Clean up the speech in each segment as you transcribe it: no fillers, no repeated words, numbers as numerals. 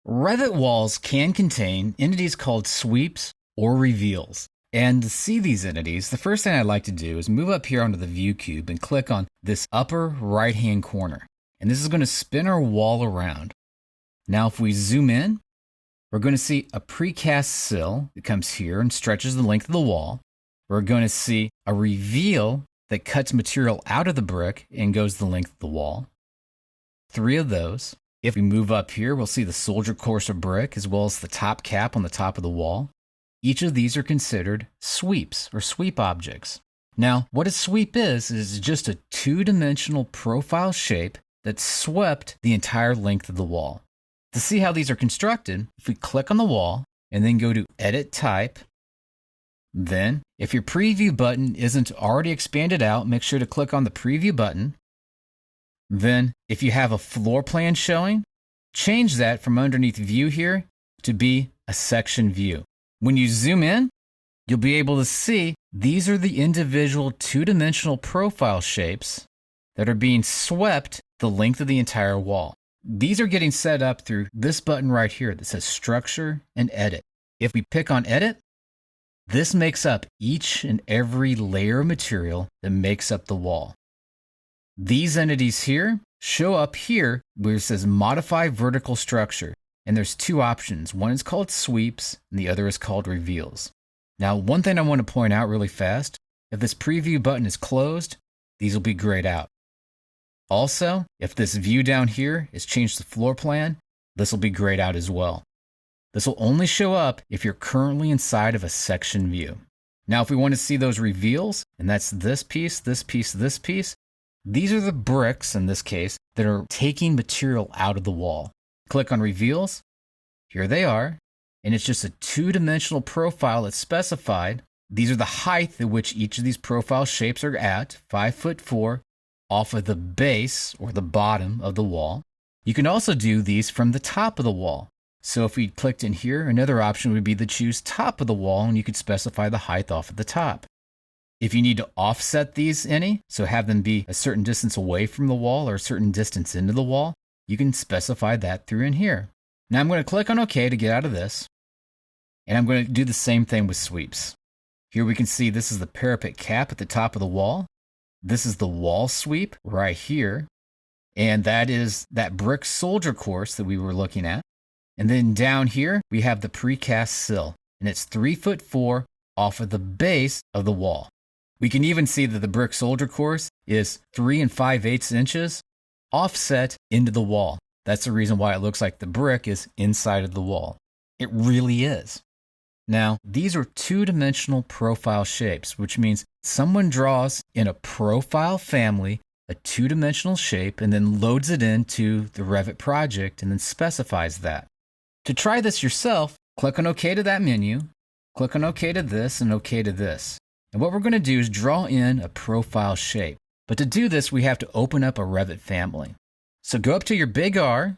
Revit walls can contain entities called sweeps or reveals. And to see these entities, the first thing I'd like to do is move up here onto the view cube and click on this upper right-hand corner. And this is going to spin our wall around. Now if we zoom in, we're going to see a precast sill that comes here and stretches the length of the wall. We're going to see a reveal that cuts material out of the brick and goes the length of the wall. 3 of those. If we move up here, we'll see the soldier course of brick as well as the top cap on the top of the wall. Each of these are considered sweeps or sweep objects. Now, what a sweep is just a 2-dimensional profile shape that swept the entire length of the wall. To see how these are constructed, if we click on the wall and then go to Edit Type, then if your preview button isn't already expanded out, make sure to click on the preview button. Then if you have a floor plan showing, change that from underneath view here to be a section view. When you zoom in, you'll be able to see these are the individual 2-dimensional profile shapes that are being swept the length of the entire wall. These are getting set up through this button right here that says Structure and Edit. If we pick on Edit, this makes up each and every layer of material that makes up the wall. These entities here show up here where it says Modify Vertical Structure. And there's 2 options. One is called sweeps and the other is called reveals. Now, one thing I want to point out really fast, if this preview button is closed, these will be grayed out. Also, if this view down here is changed to floor plan, this will be grayed out as well. This will only show up if you're currently inside of a section view. Now, if we want to see those reveals, and that's this piece, this piece, this piece, these are the bricks, in this case, that are taking material out of the wall. Click on Reveals. Here they are. And it's just a 2-dimensional profile that's specified. These are the height at which each of these profile shapes are at, 5'4", off of the base or the bottom of the wall. You can also do these from the top of the wall. So if we clicked in here, another option would be to choose top of the wall, and you could specify the height off of the top. If you need to offset these any, so have them be a certain distance away from the wall or a certain distance into the wall, you can specify that through in here. Now I'm going to click on OK to get out of this. And I'm going to do the same thing with sweeps. Here we can see this is the parapet cap at the top of the wall. This is the wall sweep right here. And that is that brick soldier course that we were looking at. And then down here, we have the precast sill. And it's 3'4" off of the base of the wall. We can even see that the brick soldier course is 3 5/8 inches offset into the wall. That's the reason why it looks like the brick is inside of the wall. It really is. Now, these are 2-dimensional profile shapes, which means someone draws in a profile family a 2-dimensional shape and then loads it into the Revit project and then specifies that. To try this yourself, click on OK to that menu, click on OK to this, and OK to this. And what we're going to do is draw in a profile shape. But to do this, we have to open up a Revit family. So go up to your big R,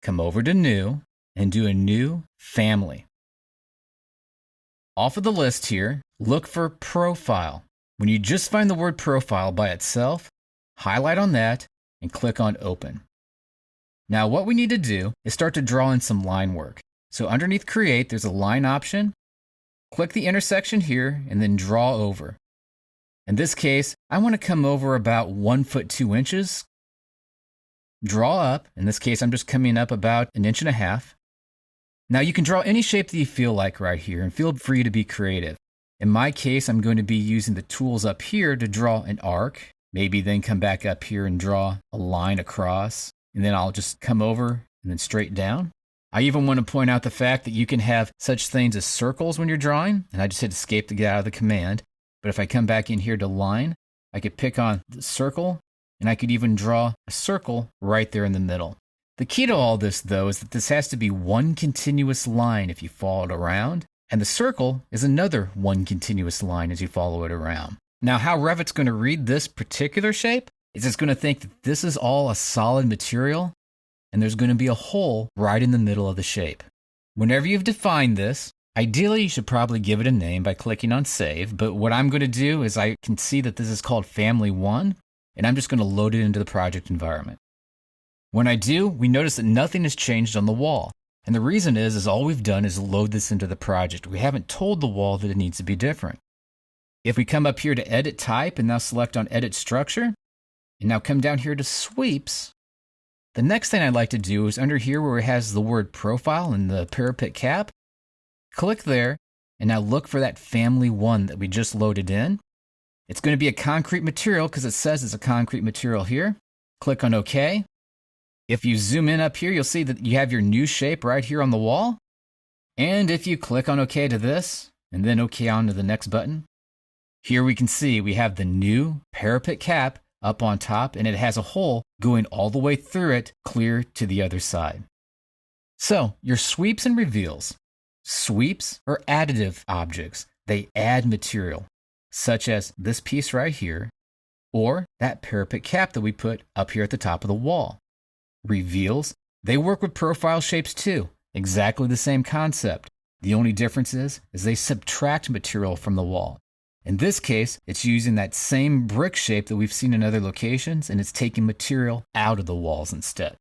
come over to New, and do a New Family. Off of the list here, look for Profile. When you just find the word Profile by itself, highlight on that and click on Open. Now what we need to do is start to draw in some line work. So underneath Create, there's a line option. Click the intersection here and then draw over. In this case, I want to come over about 1 foot 2 inches. Draw up. In this case, I'm just coming up about 1.5 inches. Now you can draw any shape that you feel like right here and feel free to be creative. In my case, I'm going to be using the tools up here to draw an arc, maybe then come back up here and draw a line across, and then I'll just come over and then straight down. I even want to point out the fact that you can have such things as circles when you're drawing, and I just hit escape to get out of the command. But if I come back in here to line, I could pick on the circle, and I could even draw a circle right there in the middle. The key to all this, though, is that this has to be one continuous line if you follow it around, and the circle is another one continuous line as you follow it around. Now, how Revit's going to read this particular shape is it's going to think that this is all a solid material, and there's going to be a hole right in the middle of the shape. Whenever you've defined this, ideally you should probably give it a name by clicking on Save, but what I'm going to do is I can see that this is called Family 1, and I'm just going to load it into the project environment. When I do, we notice that nothing has changed on the wall. And the reason is all we've done is load this into the project. We haven't told the wall that it needs to be different. If we come up here to Edit Type and now select on Edit Structure, and now come down here to Sweeps, the next thing I'd like to do is under here where it has the word Profile and the parapet cap, click there, and now look for that Family 1 that we just loaded in. It's going to be a concrete material because it says it's a concrete material here. Click on OK. If you zoom in up here, you'll see that you have your new shape right here on the wall. And if you click on OK to this, and then OK on to the next button, here we can see we have the new parapet cap up on top, and it has a hole going all the way through it, clear to the other side. So, your sweeps and reveals. Sweeps are additive objects. They add material, such as this piece right here, or that parapet cap that we put up here at the top of the wall. Reveals, they work with profile shapes too. Exactly the same concept. The only difference is they subtract material from the wall. In this case, it's using that same brick shape that we've seen in other locations, and it's taking material out of the walls instead.